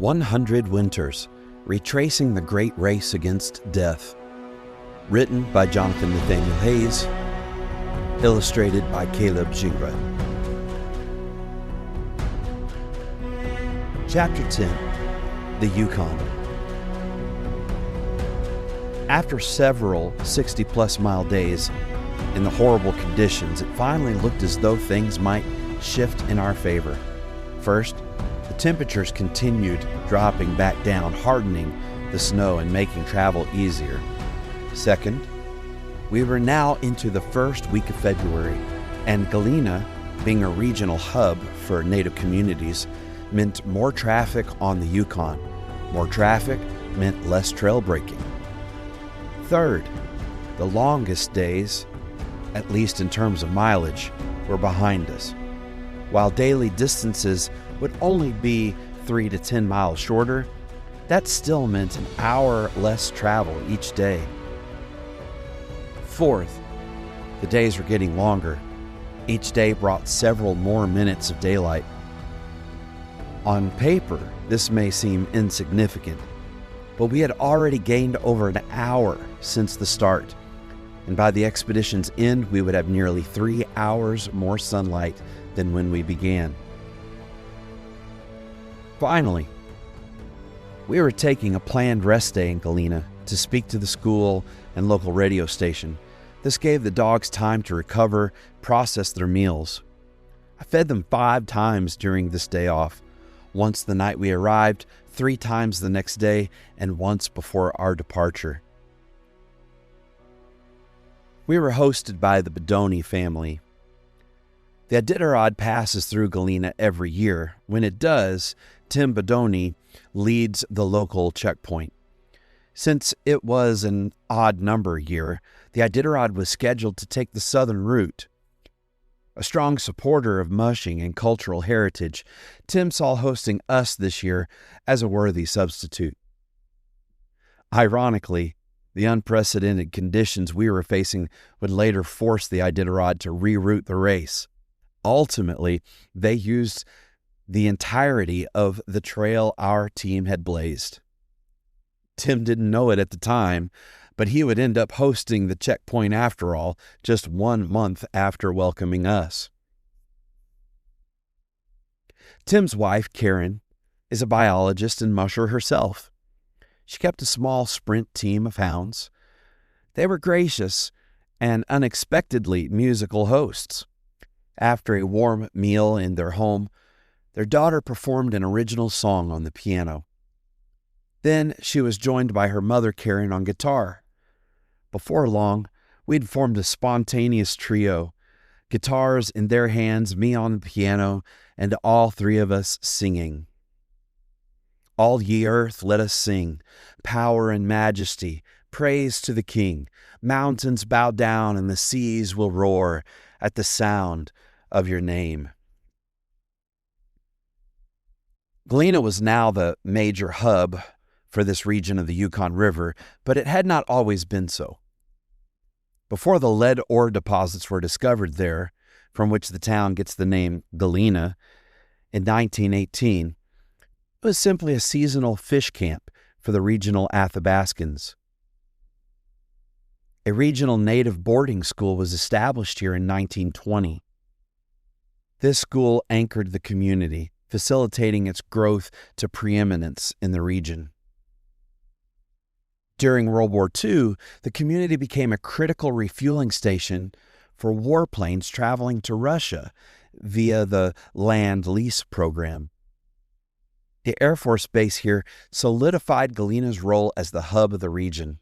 100 Winters, Retracing the Great Race Against Death. Written by Jonathan Nathaniel Hayes. Illustrated by Caleb Gingras. Chapter 10. The Yukon. After several 60-plus mile days in the horrible conditions, it finally looked as though things might shift in our favor. First, the temperatures continued dropping back down, hardening the snow and making travel easier. Second, we were now into the first week of February, and Galena, being a regional hub for Native communities, meant more traffic on the Yukon. More traffic meant less trail breaking. Third, the longest days, at least in terms of mileage, were behind us. While daily distances would only be 3 to 10 miles shorter, that still meant an hour less travel each day. Fourth, the days were getting longer. Each day brought several more minutes of daylight. On paper, this may seem insignificant, but we had already gained over an hour since the start, and by the expedition's end, we would have nearly 3 hours more sunlight than when we began. Finally, we were taking a planned rest day in Galena to speak to the school and local radio station. This gave the dogs time to recover, process their meals. I fed them 5 times during this day off, once the night we arrived, 3 times the next day, and once before our departure. We were hosted by the Bedoni family. The Iditarod passes through Galena every year. When it does, Tim Bedoni leads the local checkpoint. Since it was an odd number year, the Iditarod was scheduled to take the southern route. A strong supporter of mushing and cultural heritage, Tim saw hosting us this year as a worthy substitute. Ironically, the unprecedented conditions we were facing would later force the Iditarod to reroute the race. Ultimately, they used the entirety of the trail our team had blazed. Tim didn't know it at the time, but he would end up hosting the checkpoint after all, just 1 month after welcoming us. Tim's wife, Karen, is a biologist and musher herself. She kept a small sprint team of hounds. They were gracious and unexpectedly musical hosts. After a warm meal in their home, their daughter performed an original song on the piano. Then she was joined by her mother, Karen, on guitar. Before long, we'd formed a spontaneous trio, guitars in their hands, me on the piano, and all 3 of us singing. All ye earth, let us sing, power and majesty, praise to the King. Mountains bow down and the seas will roar at the sound of your name. Galena was now the major hub for this region of the Yukon River, but it had not always been so. Before the lead ore deposits were discovered there, from which the town gets the name Galena, in 1918, it was simply a seasonal fish camp for the regional Athabascans. A regional native boarding school was established here in 1920. This school anchored the community, facilitating its growth to preeminence in the region. During World War II, the community became a critical refueling station for warplanes traveling to Russia via the Land Lease program. The Air Force Base here solidified Galena's role as the hub of the region.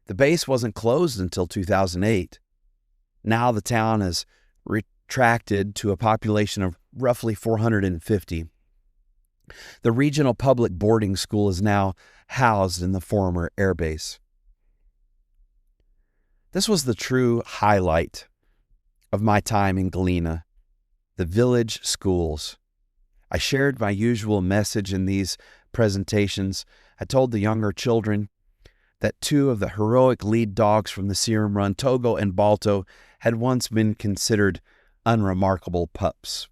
The base wasn't closed until 2008. Now the town has retracted to a population of roughly 450. The regional public boarding school is now housed in the former airbase. This was the true highlight of my time in Galena, the village schools. I shared my usual message in these presentations. I told the younger children that 2 of the heroic lead dogs from the Serum Run, Togo and Balto, had once been considered unremarkable pups.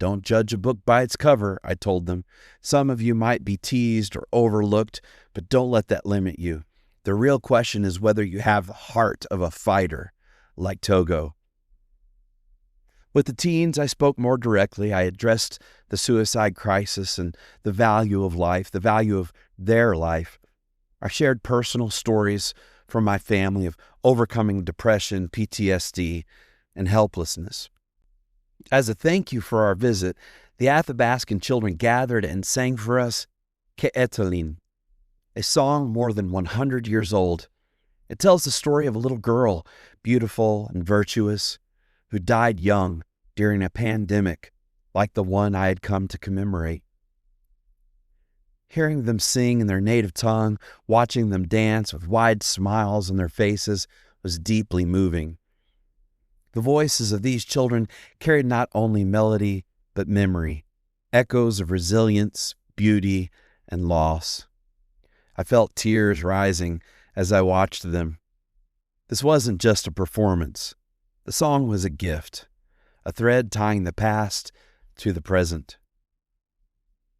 Don't judge a book by its cover, I told them. Some of you might be teased or overlooked, but don't let that limit you. The real question is whether you have the heart of a fighter, like Togo. With the teens, I spoke more directly. I addressed the suicide crisis and the value of life, the value of their life. I shared personal stories from my family of overcoming depression, PTSD, and helplessness. As a thank you for our visit, the Athabascan children gathered and sang for us Ke'etalin, a song more than 100 years old. It tells the story of a little girl, beautiful and virtuous, who died young during a pandemic like the one I had come to commemorate. Hearing them sing in their native tongue, watching them dance with wide smiles on their faces was deeply moving. The voices of these children carried not only melody, but memory, echoes of resilience, beauty, and loss. I felt tears rising as I watched them. This wasn't just a performance. The song was a gift, a thread tying the past to the present.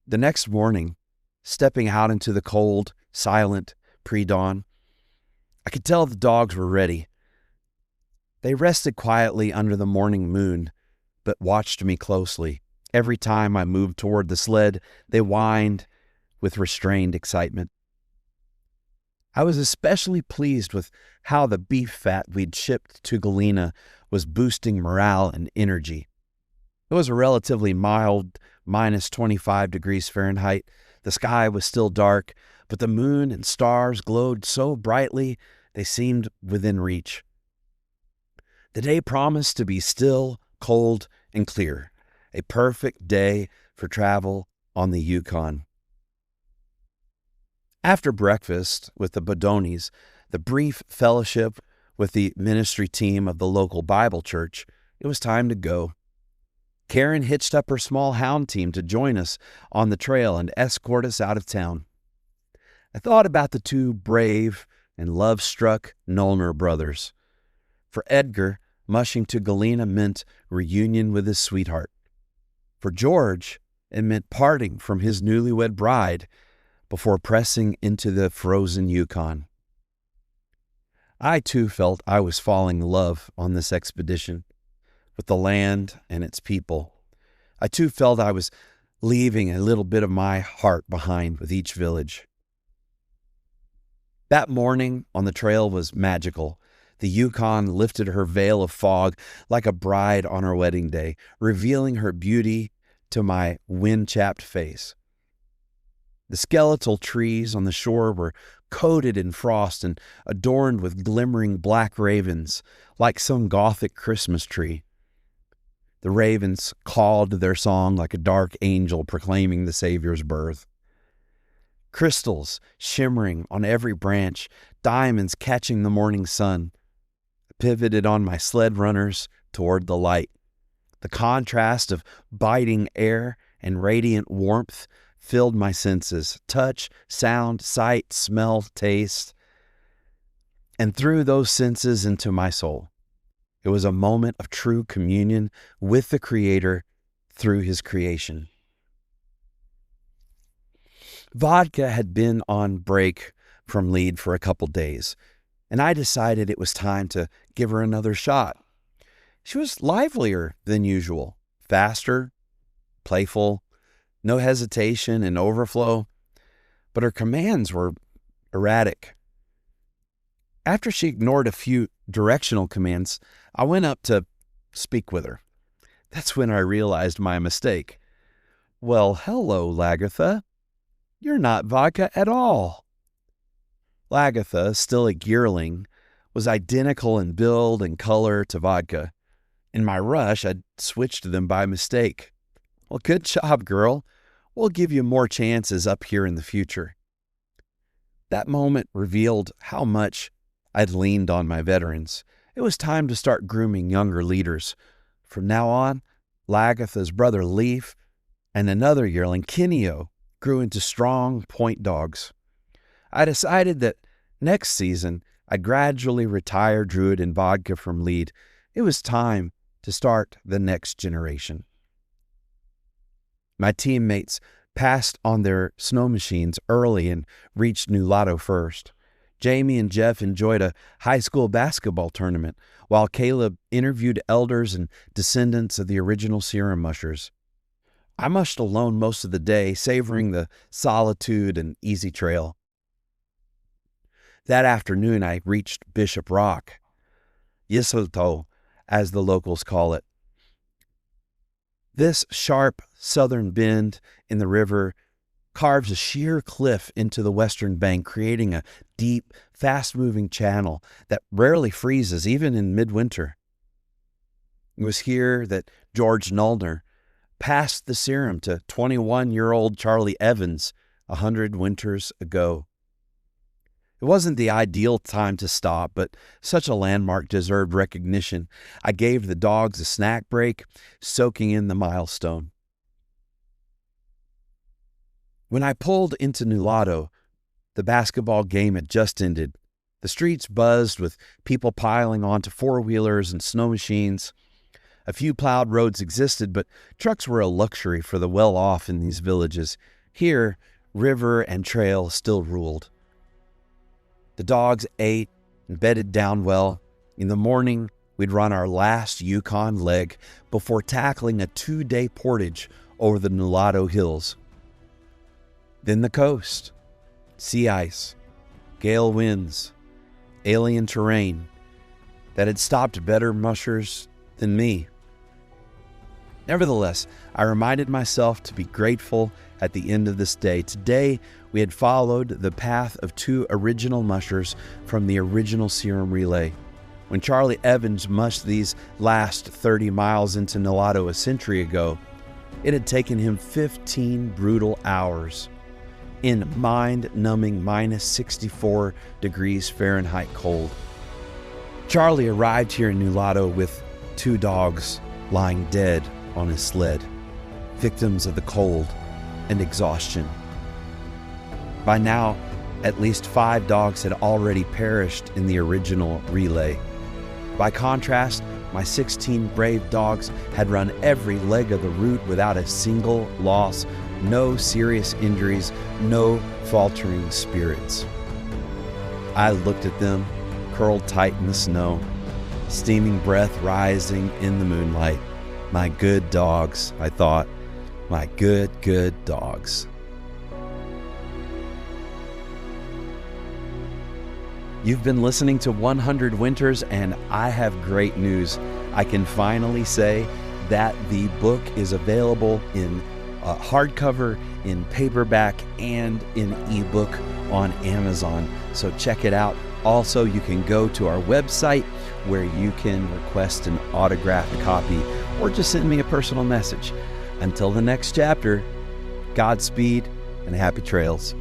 The next morning, stepping out into the cold, silent pre-dawn, I could tell the dogs were ready. They rested quietly under the morning moon, but watched me closely. Every time I moved toward the sled, they whined with restrained excitement. I was especially pleased with how the beef fat we'd shipped to Galena was boosting morale and energy. It was a relatively mild minus 25 degrees Fahrenheit. The sky was still dark, but the moon and stars glowed so brightly they seemed within reach. The day promised to be still, cold, and clear, a perfect day for travel on the Yukon. After breakfast with the Bodonis, the brief fellowship with the ministry team of the local Bible church, it was time to go. Karen hitched up her small hound team to join us on the trail and escort us out of town. I thought about the two brave and love-struck Nolner brothers. For Edgar, mushing to Galena meant reunion with his sweetheart. For George, it meant parting from his newlywed bride before pressing into the frozen Yukon. I too felt I was falling in love on this expedition with the land and its people. I too felt I was leaving a little bit of my heart behind with each village. That morning on the trail was magical. The Yukon lifted her veil of fog like a bride on her wedding day, revealing her beauty to my wind-chapped face. The skeletal trees on the shore were coated in frost and adorned with glimmering black ravens, like some Gothic Christmas tree. The ravens called their song like a dark angel proclaiming the Savior's birth. Crystals shimmering on every branch, diamonds catching the morning sun. I pivoted on my sled runners toward the light. The contrast of biting air and radiant warmth filled my senses: touch, sound, sight, smell, taste, and through those senses into my soul. It was a moment of true communion with the Creator through His creation. Vodka had been on break from lead for a couple days, and I decided it was time to give her another shot. She was livelier than usual, faster, playful, no hesitation and overflow, but her commands were erratic. After she ignored a few directional commands, I went up to speak with her. That's when I realized my mistake. "Well, hello, Lagatha. You're not Vodka at all." Lagatha, still a yearling, was identical in build and color to Vodka. In my rush, I'd switched them by mistake. "Well, good job, girl. We'll give you more chances up here in the future." That moment revealed how much I'd leaned on my veterans. It was time to start grooming younger leaders. From now on, Lagatha's brother Leaf and another yearling, Kineo, grew into strong point dogs. I decided that next season I'd gradually retire Druid and Vodka from lead. It was time to start the next generation. My teammates passed on their snow machines early and reached Nulato first. Jamie and Jeff enjoyed a high school basketball tournament, while Caleb interviewed elders and descendants of the original serum mushers. I mushed alone most of the day, savoring the solitude and easy trail. That afternoon, I reached Bishop Rock, Yisoto, as the locals call it. This sharp southern bend in the river carves a sheer cliff into the western bank, creating a deep, fast-moving channel that rarely freezes, even in midwinter. It was here that George Nullner passed the serum to 21-year-old Charlie Evans 100 winters ago. It wasn't the ideal time to stop, but such a landmark deserved recognition. I gave the dogs a snack break, soaking in the milestone. When I pulled into Nulato, the basketball game had just ended. The streets buzzed with people piling onto four-wheelers and snow machines. A few plowed roads existed, but trucks were a luxury for the well-off in these villages. Here, river and trail still ruled. The dogs ate and bedded down well. In the morning, we'd run our last Yukon leg before tackling a 2-day portage over the Nulato Hills. Then the coast, sea ice, gale winds, alien terrain that had stopped better mushers than me. Nevertheless, I reminded myself to be grateful at the end of this day. Today, we had followed the path of 2 original mushers from the original serum relay. When Charlie Evans mushed these last 30 miles into Nulato a century ago, it had taken him 15 brutal hours in mind-numbing minus 64 degrees Fahrenheit cold. Charlie arrived here in Nulato with 2 dogs lying dead on his sled, victims of the cold and exhaustion. By now, at least 5 dogs had already perished in the original relay. By contrast, my 16 brave dogs had run every leg of the route without a single loss, no serious injuries, no faltering spirits. I looked at them, curled tight in the snow, steaming breath rising in the moonlight. My good dogs, I thought. My good dogs. You've been listening to 100 Winters, and I have great news. I can finally say that the book is available in hardcover, in paperback, and in ebook on Amazon. So check it out. Also, you can go to our website where you can request an autographed copy or just send me a personal message. Until the next chapter, Godspeed and happy trails.